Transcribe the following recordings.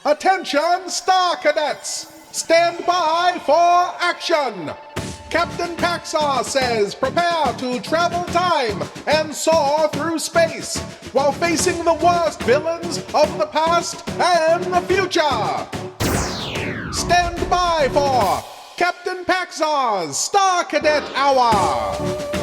Attention, Star Cadets! Stand by for action! Captain Paxar says prepare to travel time and soar through space while facing the worst villains of the past and the future. Stand by for Captain Paxar's Star Cadet Hour.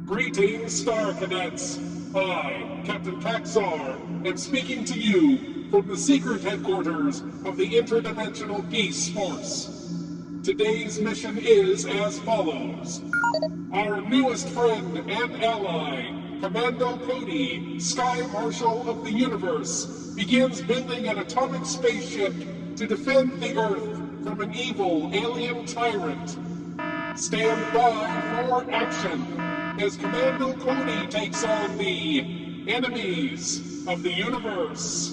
Greetings, Star Cadets! I, Captain Paxar, am speaking to you from the secret headquarters of the Interdimensional Peace Force. Today's mission is as follows. Our newest friend and ally, Commando Cody, Sky Marshal of the Universe, begins building an atomic spaceship to defend the Earth from an evil alien tyrant. Stand by for action as Commando Cody takes on the enemies of the universe.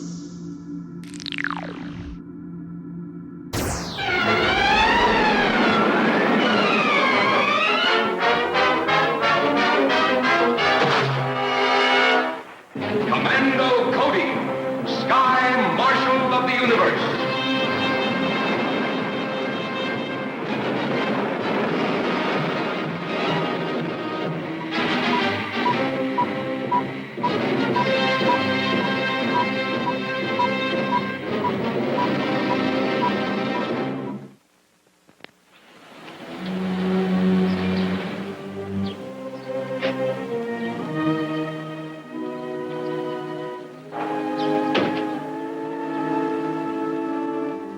Commando Cody, Sky Marshal of the Universe.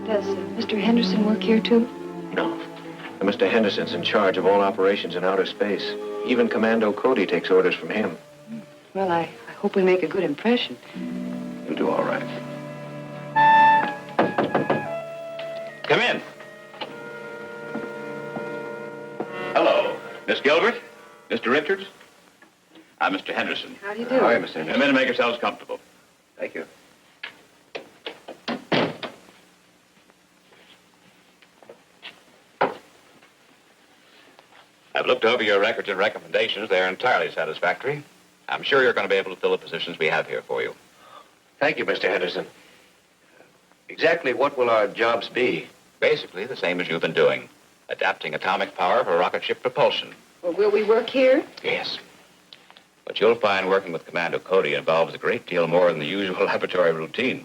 Does Mr. Henderson work here, too? No. Mr. Henderson's in charge of all operations in outer space. Even Commando Cody takes orders from him. Well, I hope we make a good impression. You'll do all right. Come in. Hello, Miss Gilbert, Mr. Richards. I'm Mr. Henderson. How do you do? Hi, Mr. Come in Henderson. and make yourselves comfortable. Thank you. I've looked over your records and recommendations. They're entirely satisfactory. I'm sure you're going to be able to fill the positions we have here for you. Thank you, Mr. Henderson. Exactly what will our jobs be? Basically, the same as you've been doing. Adapting atomic power for rocket ship propulsion. Well, will we work here? Yes. But you'll find working with Commando Cody involves a great deal more than the usual laboratory routine.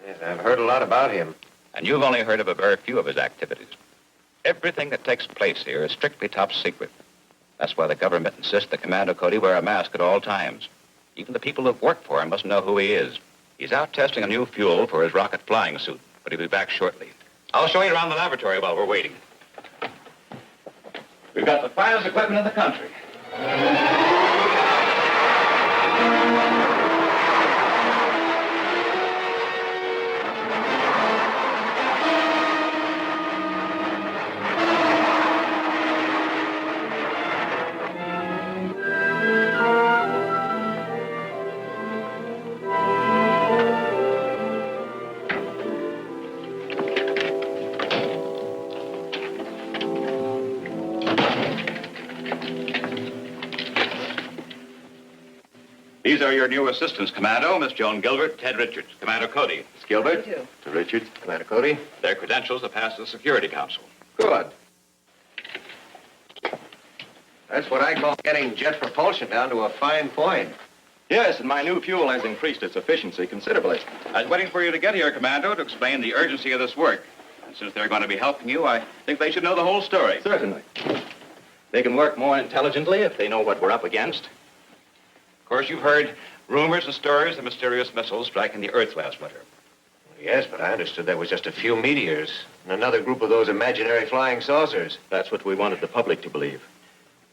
Yes, I've heard a lot about him. And you've only heard of a very few of his activities. Everything that takes place here is strictly top secret. That's why the government insists that Commando Cody wear a mask at all times. Even the people who work for him must know who he is. He's out testing a new fuel for his rocket flying suit, but he'll be back shortly. I'll show you around the laboratory while we're waiting. We've got the finest equipment in the country. These are your new assistants, Commando, Miss Joan Gilbert, Ted Richards, Commander Cody. Miss Gilbert? You too. Mr. Richards, Commander Cody. Their credentials have passed the Security Council. Good. That's what I call getting jet propulsion down to a fine point. Yes, and my new fuel has increased its efficiency considerably. I was waiting for you to get here, Commando, to explain the urgency of this work. And since they're going to be helping you, I think they should know the whole story. Certainly. They can work more intelligently if they know what we're up against. Of course, you've heard rumors and stories of mysterious missiles striking the Earth last winter. Yes, but I understood there was just a few meteors and another group of those imaginary flying saucers. That's what we wanted the public to believe.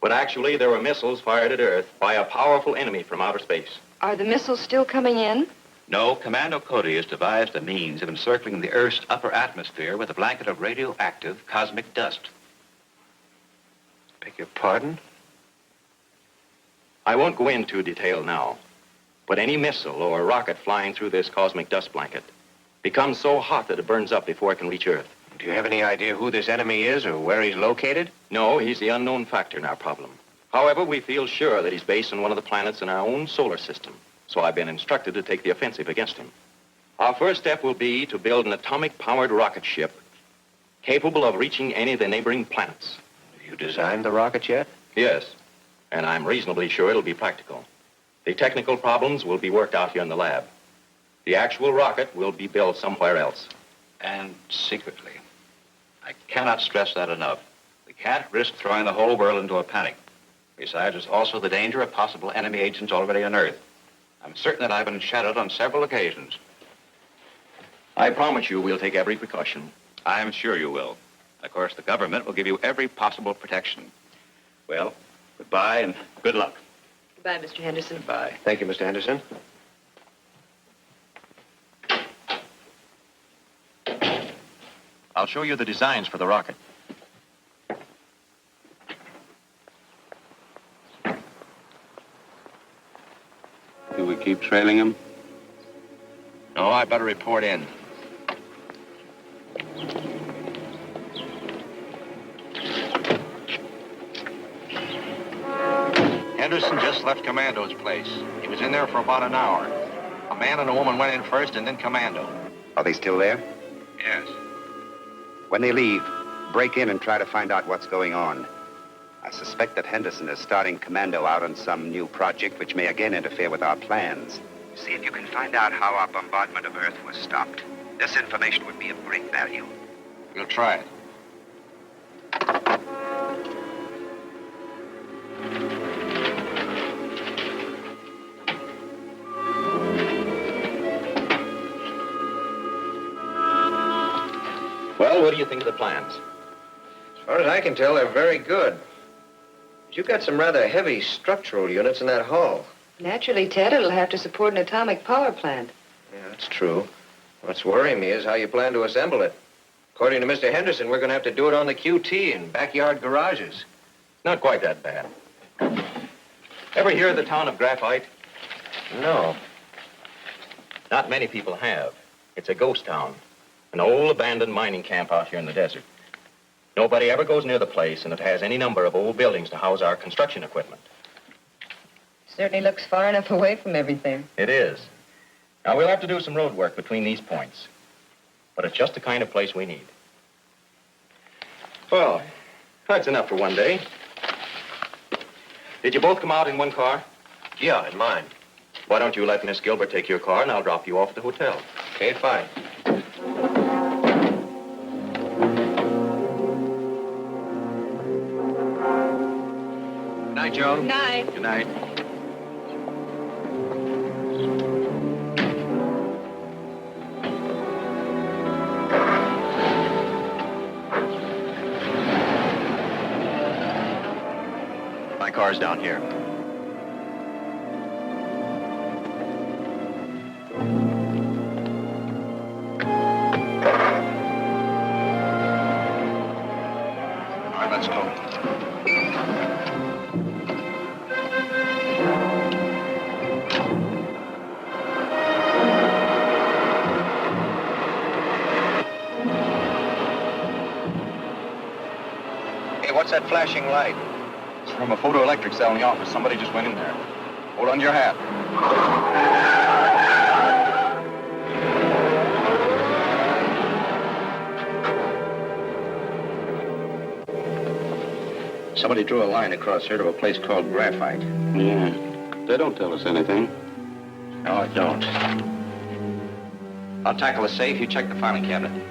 But actually, there were missiles fired at Earth by a powerful enemy from outer space. Are the missiles still coming in? No, Commando Cody has devised a means of encircling the Earth's upper atmosphere with a blanket of radioactive cosmic dust. Beg your pardon? I won't go into detail now, but any missile or rocket flying through this cosmic dust blanket becomes so hot that it burns up before it can reach Earth. Do you have any idea who this enemy is or where he's located? No, he's the unknown factor in our problem. However, we feel sure that he's based on one of the planets in our own solar system, so I've been instructed to take the offensive against him. Our first step will be to build an atomic-powered rocket ship capable of reaching any of the neighboring planets. Have you designed the rocket yet? Yes, and I'm reasonably sure it'll be practical. The technical problems will be worked out here in the lab. The actual rocket will be built somewhere else. And secretly. I cannot stress that enough. We can't risk throwing the whole world into a panic. Besides, there's also the danger of possible enemy agents already on Earth. I'm certain that I've been shadowed on several occasions. I promise you we'll take every precaution. I'm sure you will. Of course, the government will give you every possible protection. Well, goodbye and good luck. Goodbye, Mr. Henderson. Goodbye. Thank you, Mr. Henderson. I'll show you the designs for the rocket. Do we keep trailing him? No, I better report in. Henderson just left Commando's place. He was in there for about an hour. A man and a woman went in first and then Commando. Are they still there? Yes. When they leave, break in and try to find out what's going on. I suspect that Henderson is starting Commando out on some new project which may again interfere with our plans. See if you can find out how our bombardment of Earth was stopped. This information would be of great value. We'll try it. Well, what do you think of the plans? As far as I can tell, they're very good. But you've got some rather heavy structural units in that hull. Naturally, Ted, it'll have to support an atomic power plant. Yeah, that's true. What's worrying me is how you plan to assemble it. According to Mr. Henderson, we're going to have to do it on the QT in backyard garages. Not quite that bad. Ever hear of the town of Graphite? No. Not many people have. It's a ghost town. An old abandoned mining camp out here in the desert. Nobody ever goes near the place, and it has any number of old buildings to house our construction equipment. Certainly looks far enough away from everything. It is. Now, we'll have to do some road work between these points. But it's just the kind of place we need. Well, that's enough for one day. Did you both come out in one car? Yeah, in mine. Why don't you let Miss Gilbert take your car, and I'll drop you off at the hotel. Okay, fine. Good night, Joe. Good night. Good night. My car's down here. All right, let's go. Hey, what's that flashing light? It's from a photoelectric cell in the office. Somebody just went in there. Hold on to your hat. Somebody drew a line across here to a place called Graphite. Yeah. They don't tell us anything. No, I don't. I'll tackle the safe. You check the filing cabinet.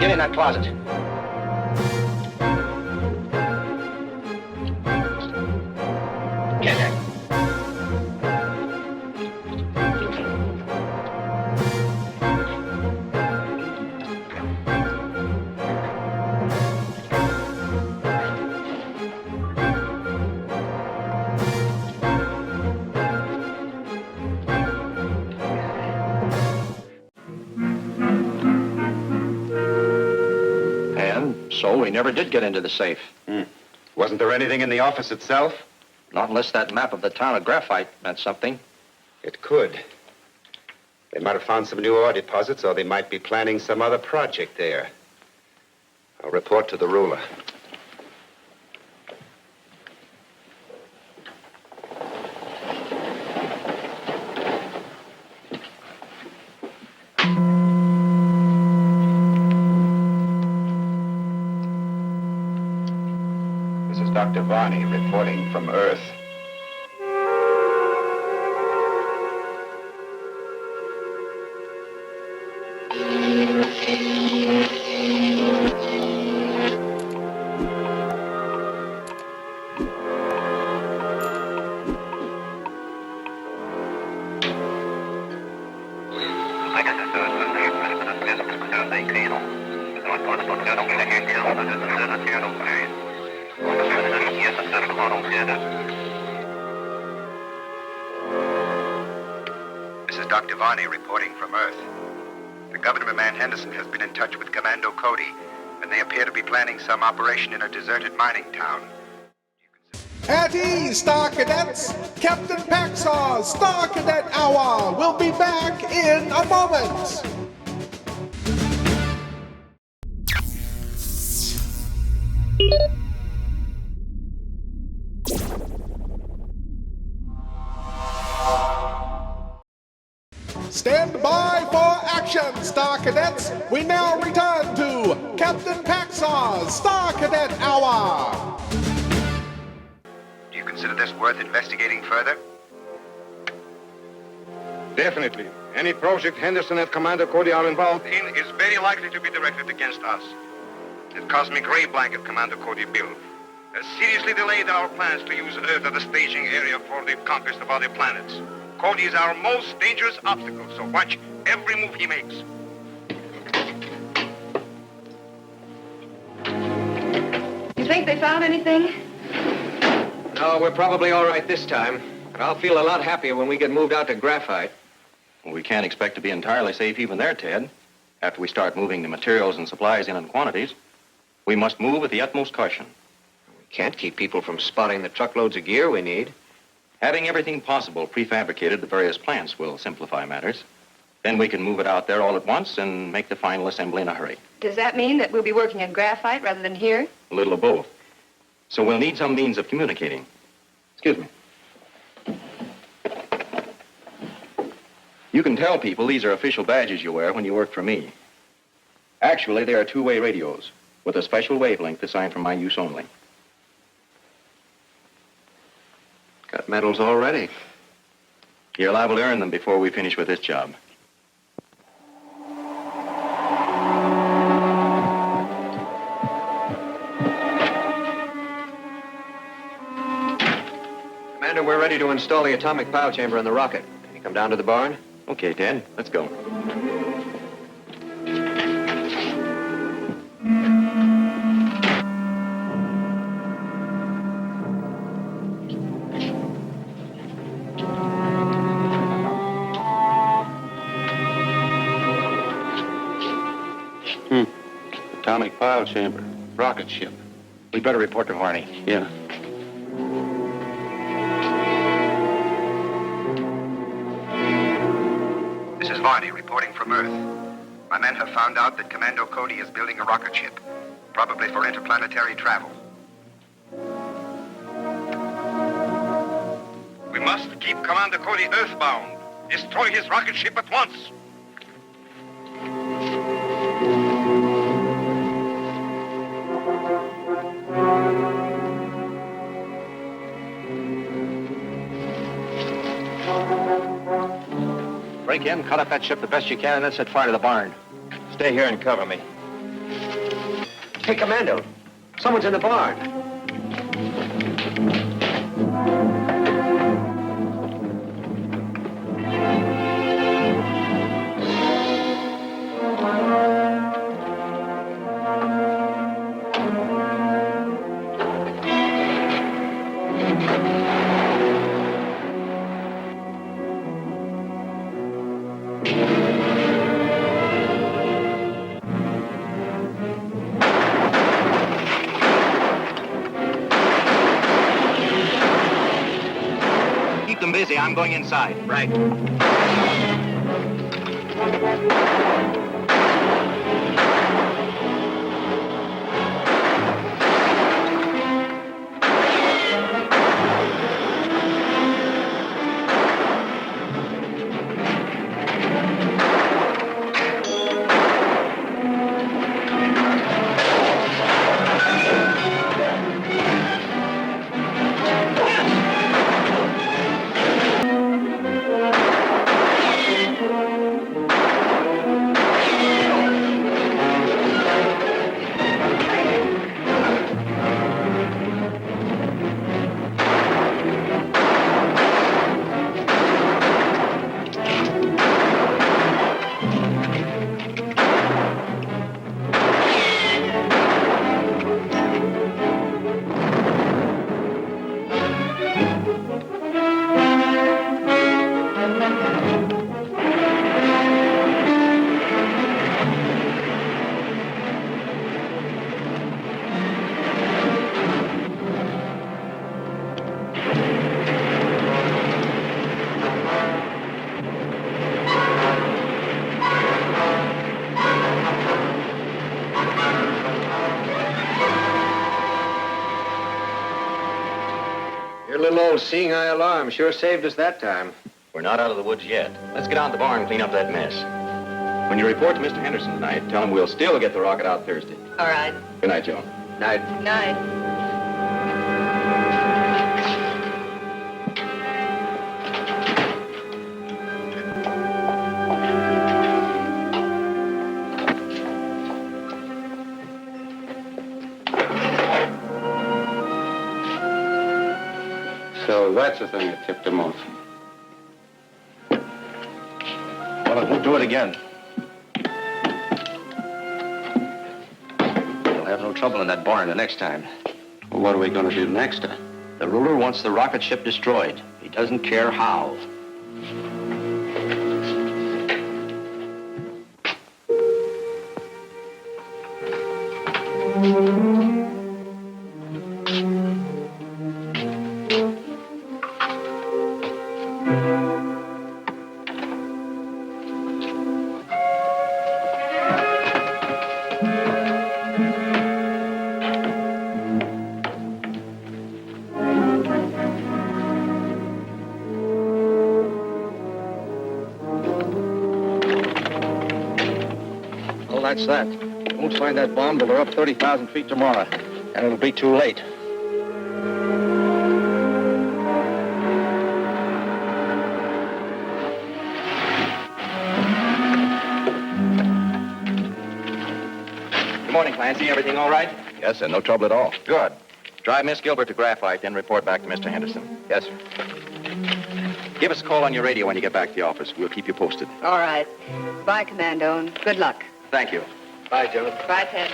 Get in that closet. Get in. So we never did get into the safe. Wasn't there anything in the office itself? Not unless that map of the town of Graphite meant something. It could. They might have found some new ore deposits, or they might be planning some other project there. I'll report to the ruler. This is Dr. Varney reporting from Earth. This is Dr. Varney reporting from Earth. The governor man Henderson has been in touch with Commando Cody, and they appear to be planning some operation in a deserted mining town. At ease, Star Cadets! Captain Paxar's Star Cadet Hour will be back in a moment! Stand by for action, Star Cadets! We now return to Captain Paxar's Star Cadet Hour! Do you consider this worth investigating further? Definitely. Any project Henderson and Commander Cody are involved in is very likely to be directed against us. The cosmic gray blanket Commander Cody built has seriously delayed our plans to use Earth as a staging area for the conquest of other planets. Cody is our most dangerous obstacle, so watch every move he makes. You think they found anything? No, we're probably all right this time. But I'll feel a lot happier when we get moved out to Graphite. Well, we can't expect to be entirely safe even there, Ted. After we start moving the materials and supplies in quantities, we must move with the utmost caution. We can't keep people from spotting the truckloads of gear we need. Having everything possible prefabricated at the various plants will simplify matters. Then we can move it out there all at once and make the final assembly in a hurry. Does that mean that we'll be working in Graphite rather than here? A little of both. So we'll need some means of communicating. Excuse me. You can tell people these are official badges you wear when you work for me. Actually, they are two-way radios with a special wavelength assigned for my use only. Got medals already. You're liable to earn them before we finish with this job. Commander, we're ready to install the atomic pile chamber in the rocket. Can you come down to the barn? Okay, Ted, let's go. Atomic pile chamber. Rocket ship. We better report to Varney. Yeah. This is Varney reporting from Earth. My men have found out that Commando Cody is building a rocket ship, probably for interplanetary travel. We must keep Commander Cody earthbound. Destroy his rocket ship at once. Break in, cut up that ship the best you can, and then set fire to the barn. Stay here and cover me. Hey, Commando. Someone's in the barn. Keep them busy. I'm going inside. Right. Your little old seeing eye alarm sure saved us that time. We're not out of the woods yet. Let's get out the barn and clean up that mess. When you report to Mr. Henderson tonight, tell him we'll still get the rocket out Thursday. All right. Good night, Joan. Night. Night. So that's the thing that tipped him off. Well, it won't do it again. We'll have no trouble in that barn the next time. Well, what are we going to do next time? The ruler wants the rocket ship destroyed. He doesn't care how. That's that. We won't find that bomb till they're up 30,000 feet tomorrow, and it'll be too late. Good morning, Clancy. Everything all right? Yes, sir. No trouble at all. Good. Drive Miss Gilbert to Graphite, then report back to Mr. Henderson. Yes, sir. Give us a call on your radio when you get back to the office. We'll keep you posted. All right. Bye, Commando, and good luck. Thank you. Bye, Joan. Bye, Ted.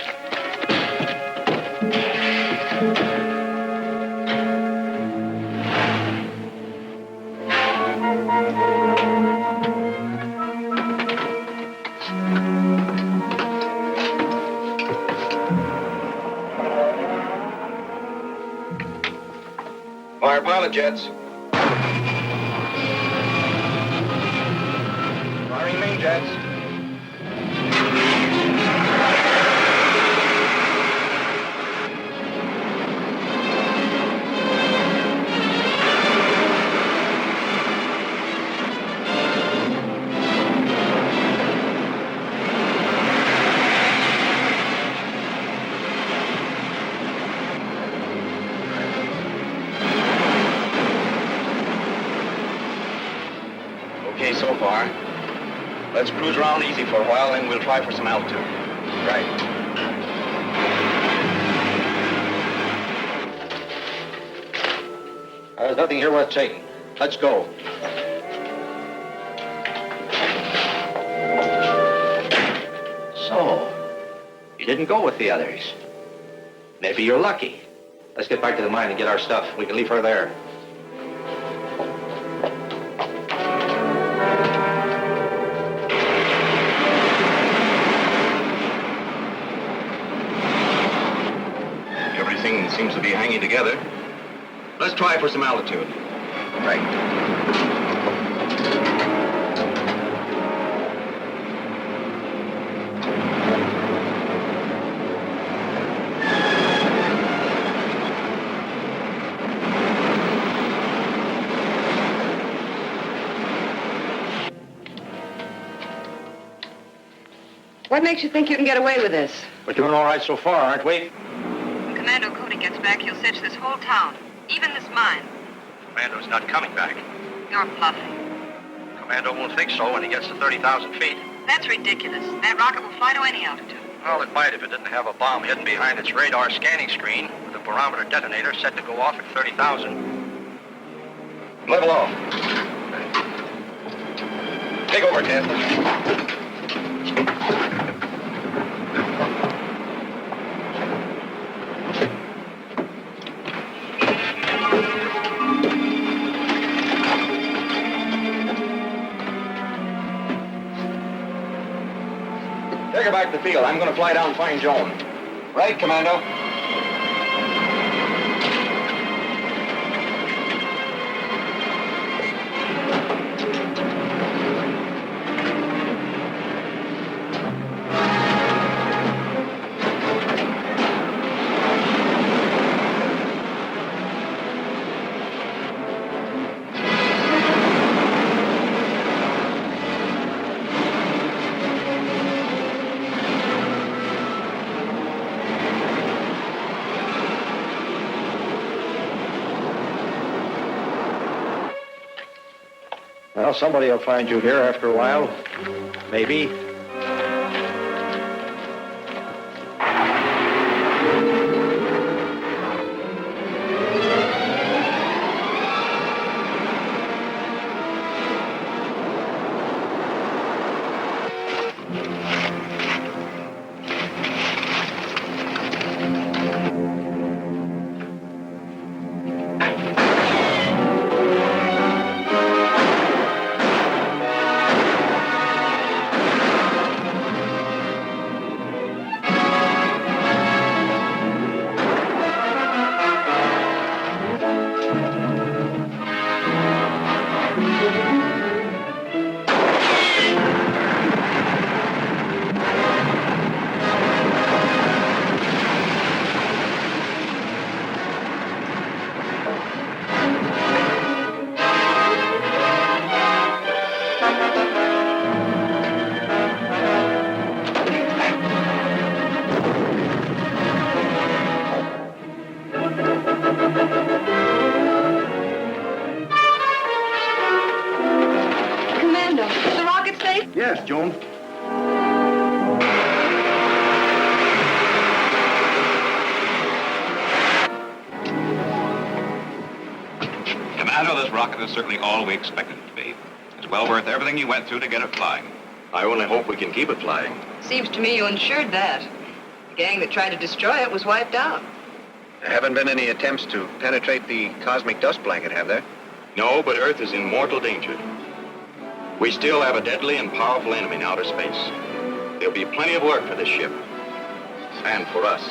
Fire pilot jets. Firing main jets. Okay, so far. Let's cruise around easy for a while, then we'll try for some altitude. Right. there's nothing here worth taking. Let's go. So, you didn't go with the others. Maybe you're lucky. Let's get back to the mine and get our stuff. We can leave her there. Everything seems to be hanging together. Let's try for some altitude. Right. What makes you think you can get away with this? We're doing all right so far, aren't we? When Commando Cody gets back, he'll search this whole town, even this mine. Commando's not coming back. You're bluffing. Commando won't think so when he gets to 30,000 feet. That's ridiculous. That rocket will fly to any altitude. Well, it might if it didn't have a bomb hidden behind its radar scanning screen with a barometer detonator set to go off at 30,000. Level off. Take over, Capt. Take her back to the field. I'm going to fly down and find Joan. Right, Commando. Well, somebody will find you here after a while. Maybe. Yes, Joan. Commando, this rocket is certainly all we expected it to be. It's well worth everything you went through to get it flying. I only hope we can keep it flying. Seems to me you ensured that. The gang that tried to destroy it was wiped out. There haven't been any attempts to penetrate the cosmic dust blanket, have there? No, but Earth is in mortal danger. We still have a deadly and powerful enemy in outer space. There'll be plenty of work for this ship. And for us.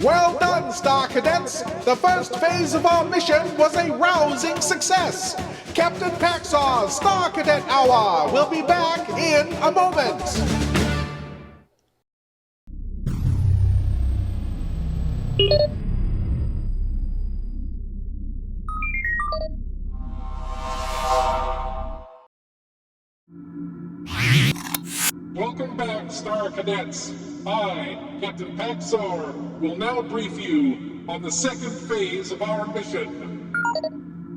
Well done, Star Cadets! The first phase of our mission was a rousing success! Captain Paxar's Star Cadet Hour will be back in a moment! Welcome back, Star Cadets. I, Captain Paxar, will now brief you on the second phase of our mission.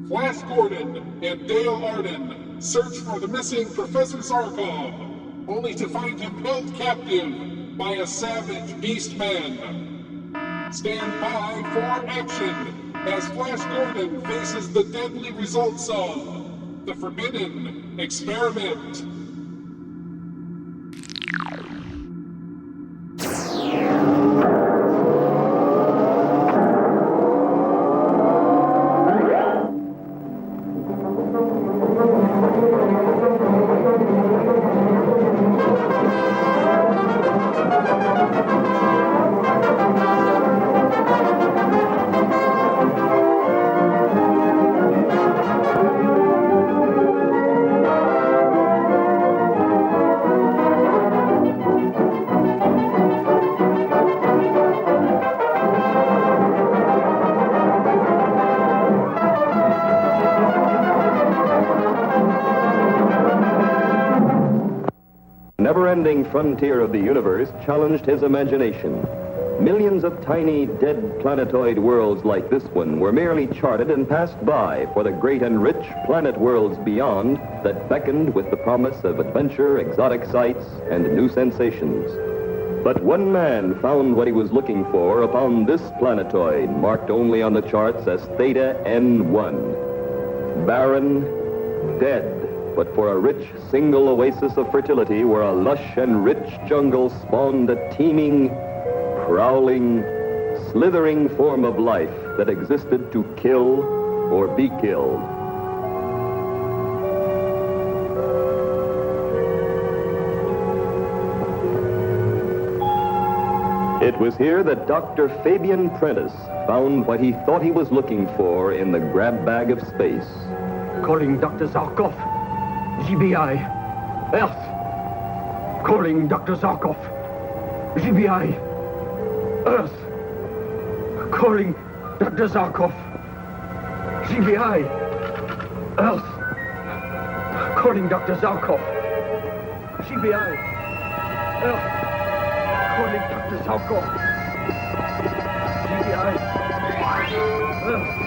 Flash Gordon and Dale Arden search for the missing Professor Zarkov, only to find him held captive by a savage beast man. Stand by for action as Flash Gordon faces the deadly results of the forbidden experiment. Never-ending frontier of the universe challenged his imagination. Millions of tiny, dead planetoid worlds like this one were merely charted and passed by for the great and rich planet worlds beyond that beckoned with the promise of adventure, exotic sights, and new sensations. But one man found what he was looking for upon this planetoid, marked only on the charts as Theta N1. Barren, dead. But for a rich, single oasis of fertility where a lush and rich jungle spawned a teeming, prowling, slithering form of life that existed to kill or be killed. It was here that Dr. Fabian Prentice found what he thought he was looking for in the grab bag of space. Calling Dr. Zarkov. GBI. Earth. Calling Dr. Zarkov. GBI. Earth. Calling Dr. Zarkov. GBI. Earth. Calling Dr. Zarkov. GBI. Earth. Calling Dr. Zarkov. GBI. Earth.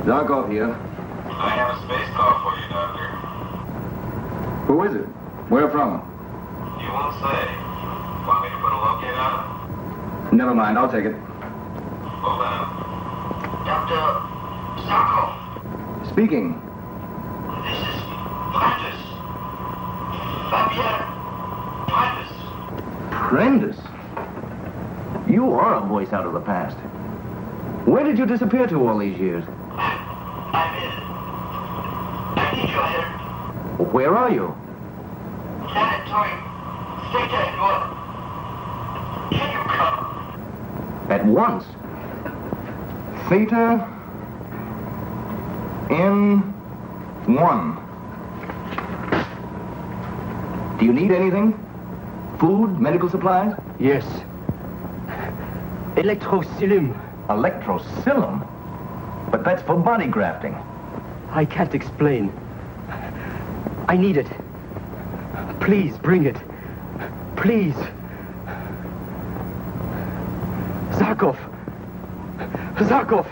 Zarkov here. I have a space call for you, Doctor. Who is it? Where from? You won't say. Want me to put a locate on it? Never mind, I'll take it. Hold on. Dr. Zarkov. Speaking. This is Prentice. Fabian Prentice. Prentice? You are a voice out of the past. Where did you disappear to all these years? I'm in. I need your help. Where are you? Planetary Theta N1. Can you come? At once. Theta N1. Do you need anything? Food, medical supplies? Yes. Electrocilium. Electrocilium? But that's for body grafting. I can't explain. I need it. Please, bring it. Please. Zarkov. Zarkov.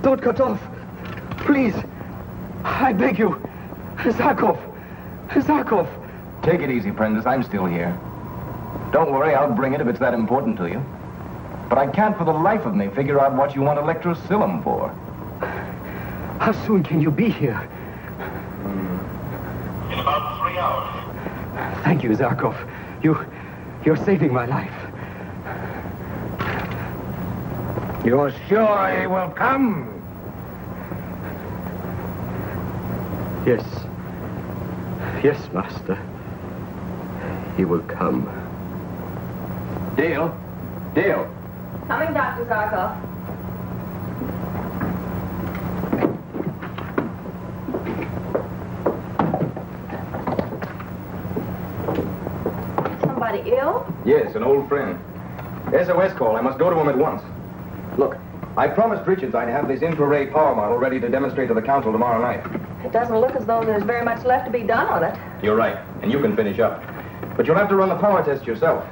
Don't cut off. Please. I beg you. Zarkov. Zarkov. Take it easy, Prentice. I'm still here. Don't worry, I'll bring it if it's that important to you. But I can't for the life of me figure out what you want electrocilium for. How soon can you be here? In about 3 hours. Thank you, Zarkov. You're saving my life. You're sure he will come? Yes. Yes, Master. He will come. Dale? Dale? Coming, Dr. Zarkov. somebody ill? Yes, an old friend. SOS call. I must go to him at once. Look, I promised Richards I'd have this infrared power model ready to demonstrate to the council tomorrow night. It doesn't look as though there's very much left to be done on it. You're right, and you can finish up. But you'll have to run the power test yourself.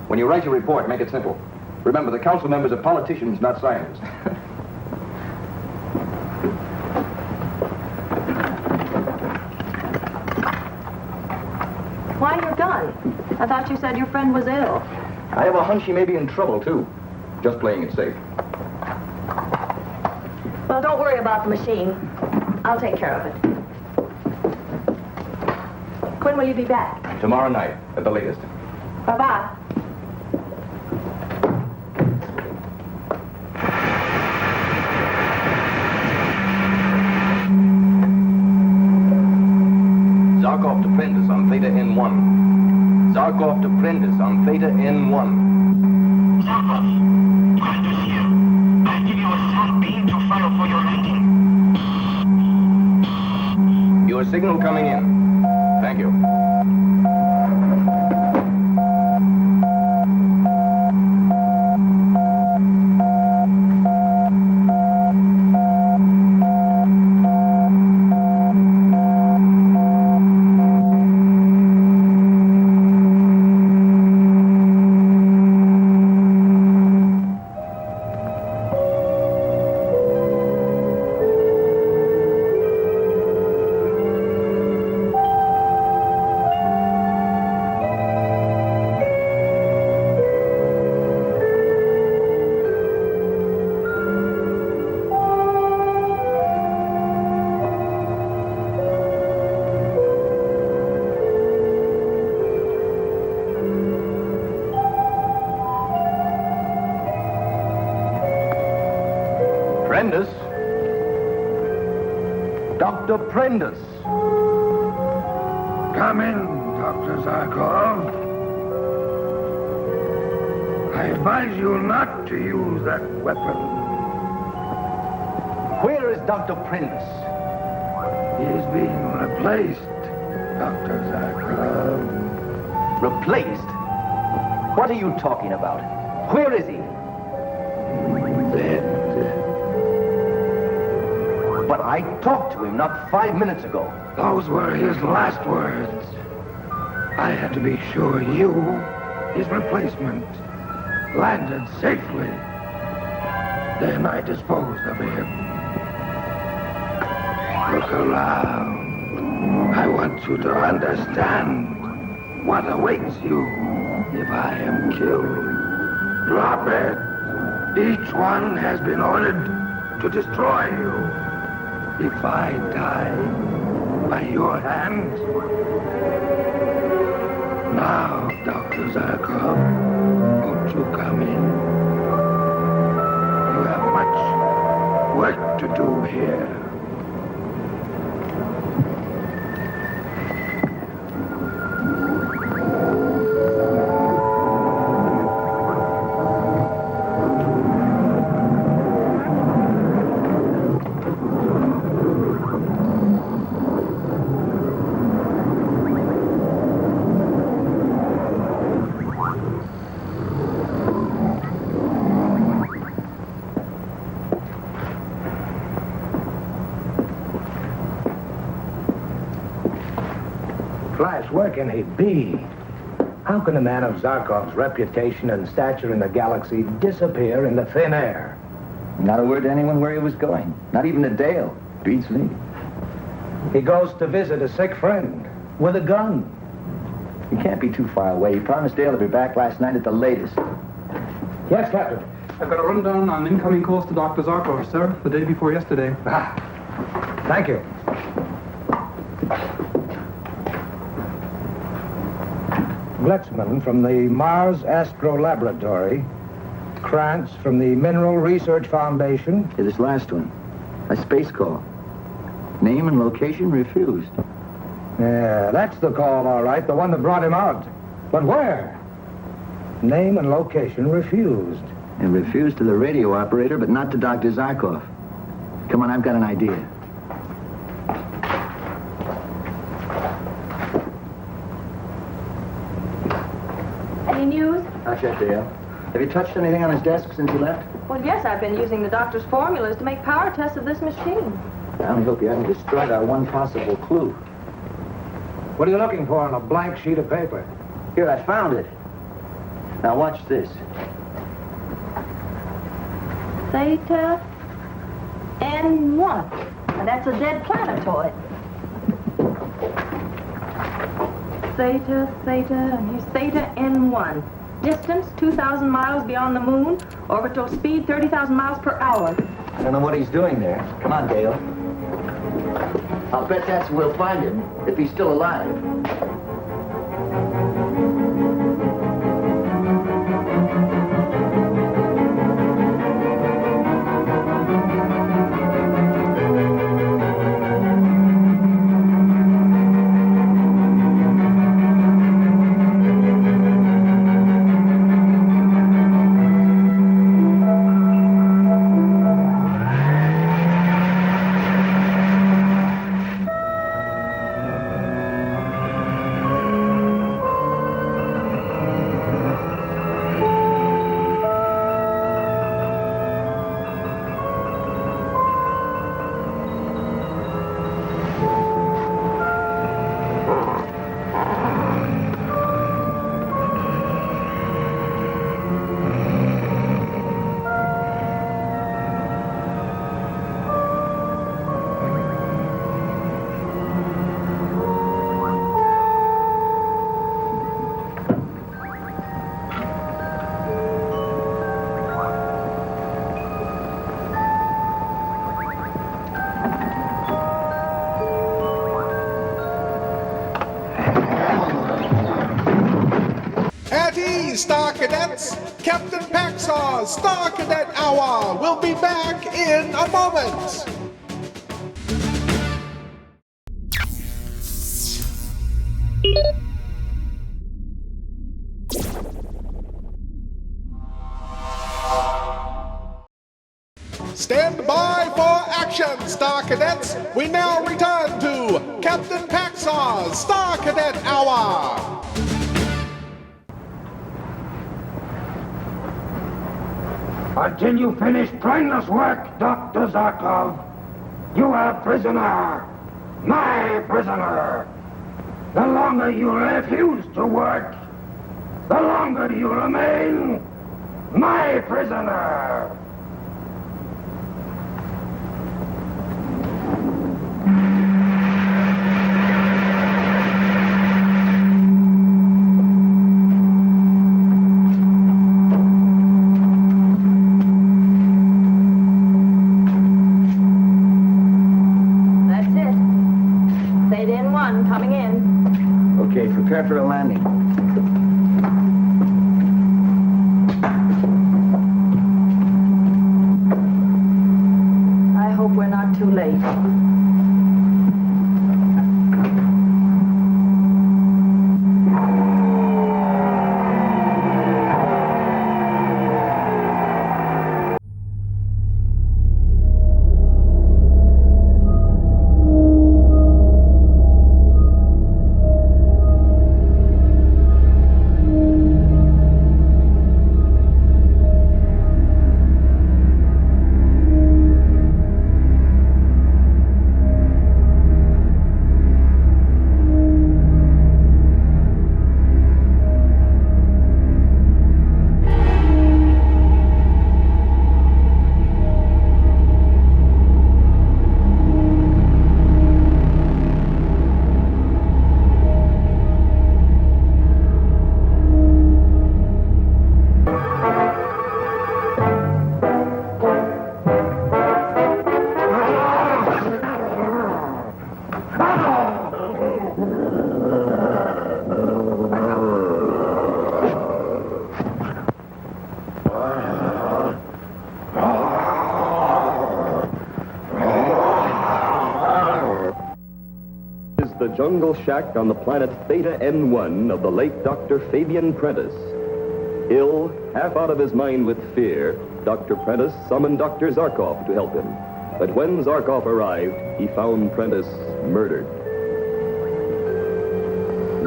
When you write your report, make it simple. Remember, the council members are politicians, not scientists. Why your gun? I thought you said your friend was ill. I have a hunch he may be in trouble, too. Just playing it safe. Well, don't worry about the machine. I'll take care of it. When will you be back? Tomorrow night, at the latest. Bye-bye. Zarkov to Prentice on Theta N1. Zarkov to Prentice on Theta N1. Zarkov, Prentice here. I'll give you a sun beam to follow for your landing. Your signal coming in. Thank you. Prentice? Dr. Prentice. Come in, Dr. Zarkov. I advise you not to use that weapon. Where is Dr. Prentice? He is being replaced, Dr. Zarkov. Replaced? What are you talking about? Where is he? Dead. But I talked to him not 5 minutes ago. Those were his last words. I had to be sure you, his replacement, landed safely. Then I disposed of him. Look around. I want you to understand what awaits you if I am killed. Drop it. Each one has been ordered to destroy you. If I die by your hand. Now, Dr. Zarkov, won't you come in? You have much work to do here. Where can he be? How can a man of Zarkov's reputation and stature in the galaxy disappear into thin air? Not a word to anyone where he was going. Not even to Dale. Beats me. He goes to visit a sick friend with a gun. He can't be too far away. He promised Dale to be back last night at the latest. Yes, Captain. I've got a rundown on incoming calls to Dr. Zarkov, sir, the day before yesterday. Thank you. Blitzman from the Mars Astro Laboratory. Krantz from the Mineral Research Foundation. Yeah, this last one. A space call. Name and location refused. Yeah, that's the call, all right. The one that brought him out. But where? Name and location refused. And refused to the radio operator, but not to Dr. Zarkov. Come on, I've got an idea. news? Not yet, Dale. Have you touched anything on his desk since he left? Well, yes, I've been using the doctor's formulas to make power tests of this machine. I only hope you haven't destroyed our one possible clue. What are you looking for on a blank sheet of paper? Here, I found it. Now watch this. Theta N1. Now, that's a dead planetoid. Theta, and here's Theta N1. Distance, 2,000 miles beyond the moon. Orbital speed, 30,000 miles per hour. I don't know what he's doing there. Come on, Dale. I'll bet that's where we'll find him, if he's still alive. Star Cadets, Captain Paxar's Star Cadet Hour will be back in a moment. Stand by for action, Star Cadets. We now return to Captain Paxar's Star Cadet Hour. Until you finish brainless work, Dr. Zarkov, you are a prisoner. My prisoner. The longer you refuse to work, the longer you remain my prisoner. Prepare for a landing. I hope we're not too late. The jungle shack on the planet Theta N1 of the late Dr. Fabian Prentice. Ill, half out of his mind with fear, Dr. Prentice summoned Dr. Zarkov to help him. But when Zarkov arrived, he found Prentice murdered.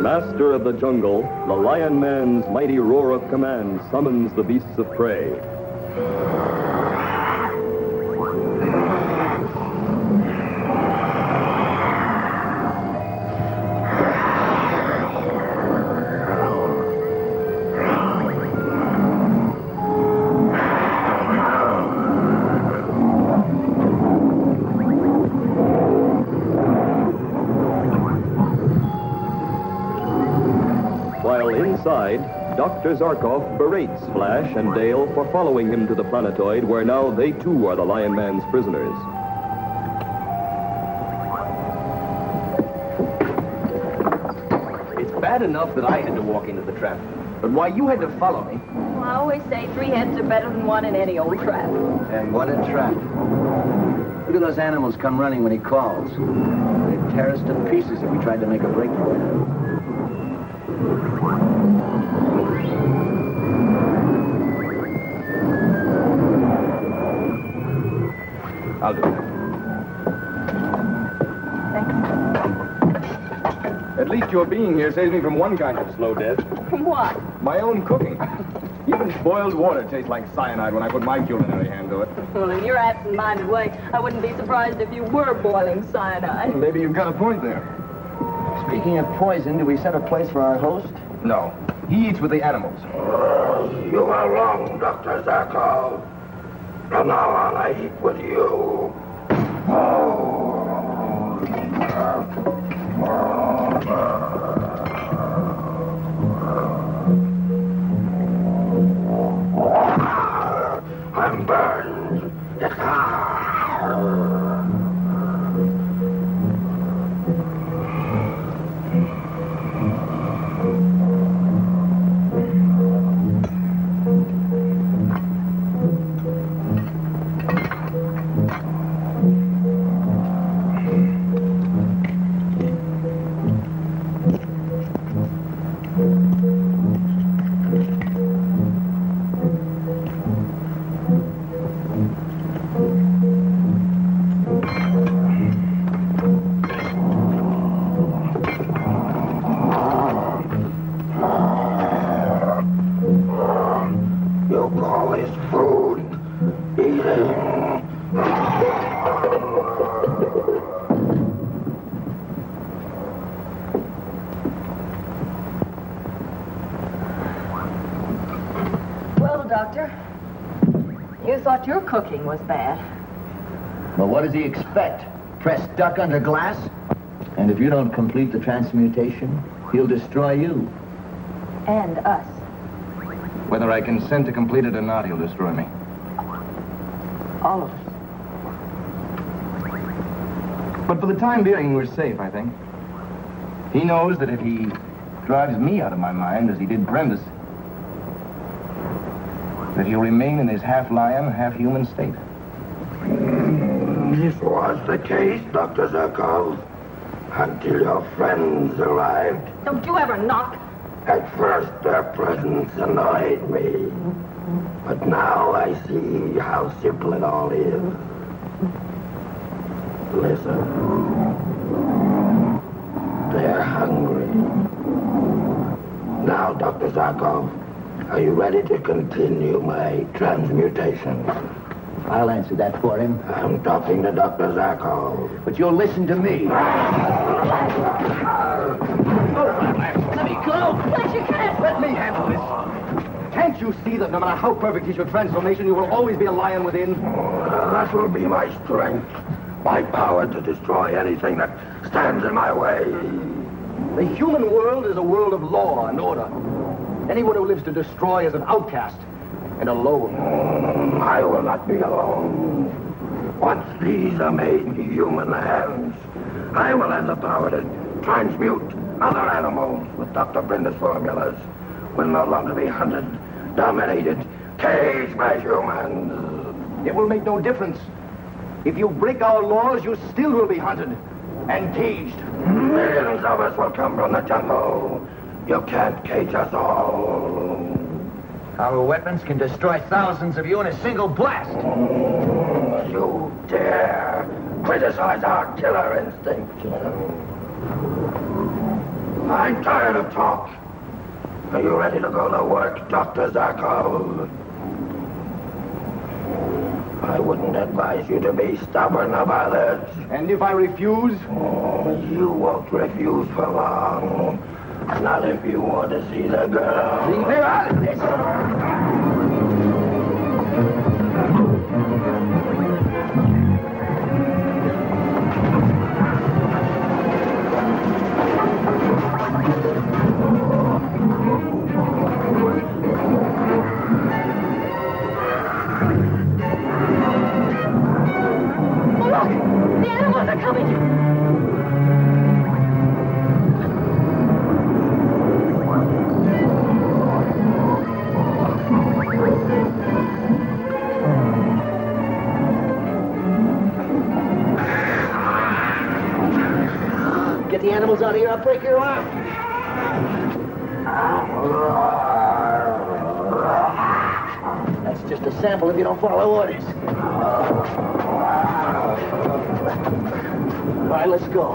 Master of the jungle, the Lion Man's mighty roar of command summons the beasts of prey. Inside, Dr. Zarkov berates Flash and Dale for following him to the planetoid, where now they too are the Lion Man's prisoners. It's bad enough that I had to walk into the trap, but why you had to follow me? Well, I always say 3 heads are better than 1 in any old trap. And what a trap. Look at those animals come running when he calls. They'd tear us to pieces if we tried to make a break for it. I'll do that. At least your being here saves me from one kind of slow death. From what? My own cooking. Even boiled water tastes like cyanide when I put my culinary hand to it. Well, in your absent-minded way, I wouldn't be surprised if you were boiling cyanide. Maybe you've got a point there. Speaking of poison, do we set a place for our host? No. He eats with the animals. You are wrong, Dr. Zarkov. From now on, I eat with you. I'm burned. Doctor. You thought your cooking was bad. Well, what does he expect? Press duck under glass? And if you don't complete the transmutation, he'll destroy you. And us. Whether I consent to complete it or not, he'll destroy me. All of us. But for the time being, we're safe, I think. He knows that if he drives me out of my mind, as he did Prentice, that he'll remain in his half-lion, half-human state. This was the case, Dr. Zarkov, until your friends arrived. Don't you ever knock. At first, their presence annoyed me. But now I see how simple it all is. Listen. They're hungry. Now, Dr. Zarkov, are you ready to continue my transmutation? I'll answer that for him. I'm talking to Dr. Zarkov. But you'll listen to me. Let me go! But you can't! Let me handle this. Can't you see that no matter how perfect is your transformation, you will always be a lion within? That will be my strength. My power to destroy anything that stands in my way. The human world is a world of law and order. Anyone who lives to destroy is an outcast and alone. I will not be alone. Once these are made in human hands, I will have the power to transmute other animals with Dr. Brenda's formulas. Will no longer be hunted, dominated, caged by humans. It will make no difference. If you break our laws, you still will be hunted and caged. Millions of us will come from the jungle. You can't cage us all. Our weapons can destroy thousands of you in a single blast. You dare criticize our killer instinct. I'm tired of talk. Are you ready to go to work, Dr. Zarkov? I wouldn't advise you to be stubborn about it. And if I refuse? You won't refuse for long. Not if you want to see the girl. Leave her out of this. The animals are coming! Get the animals out of here, I'll break your arm. That's just a sample if you don't follow orders. All right, let's go.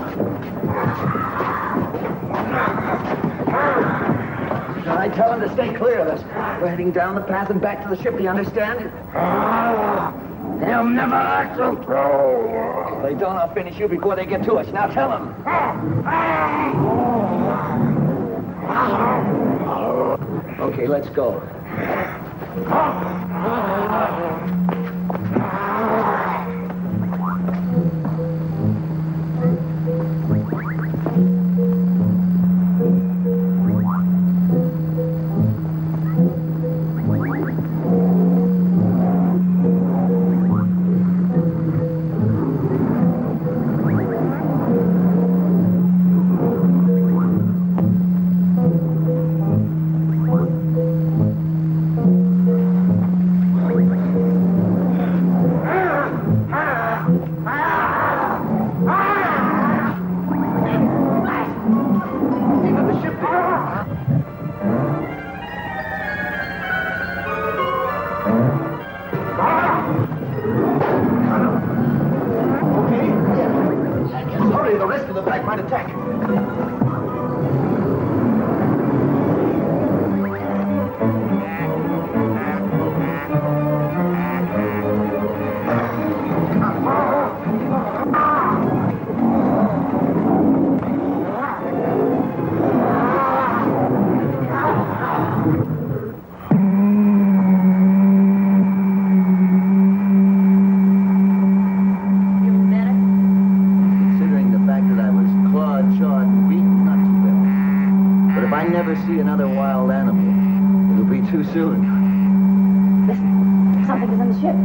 I tell them to stay clear of us. We're heading down the path and back to the ship, do you understand? They'll never let you through. If they don't, I'll finish you before they get to us. Now tell them. Okay, let's go. See another wild animal, it'll be too soon. Listen, something is on the ship.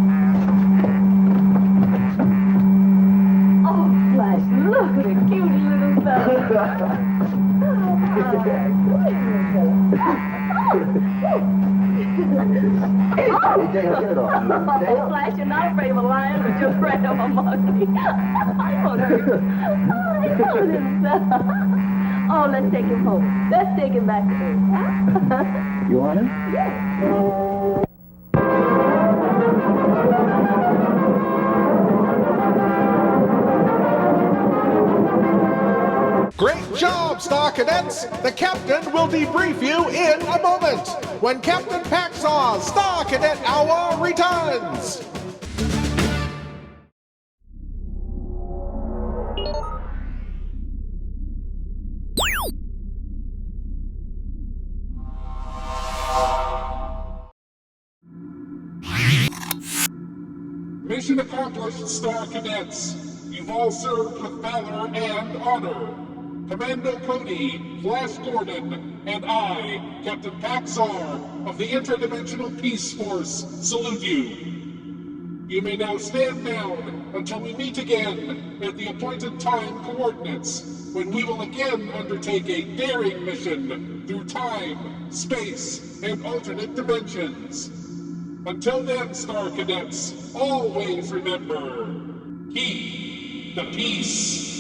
Oh, Flash, look at the cute little fella. Oh, Flash, you're not afraid of a lion, but you're afraid of a monkey. I won't hurt you. Oh, little fella. Oh, let's take him home. Let's take him back to Earth. You want him? Yes. Great job, Star Cadets! The Captain will debrief you in a moment when Captain Paxar's Star Cadet Hour returns! Mission accomplished, Star Cadets. You've all served with valor and honor. Commando Cody, Flash Gordon, and I, Captain Paxar of the Interdimensional Peace Force, salute you. You may now stand down until we meet again at the appointed time coordinates, when we will again undertake a daring mission through time, space, and alternate dimensions. Until then, Star Cadets, always remember, keep the peace.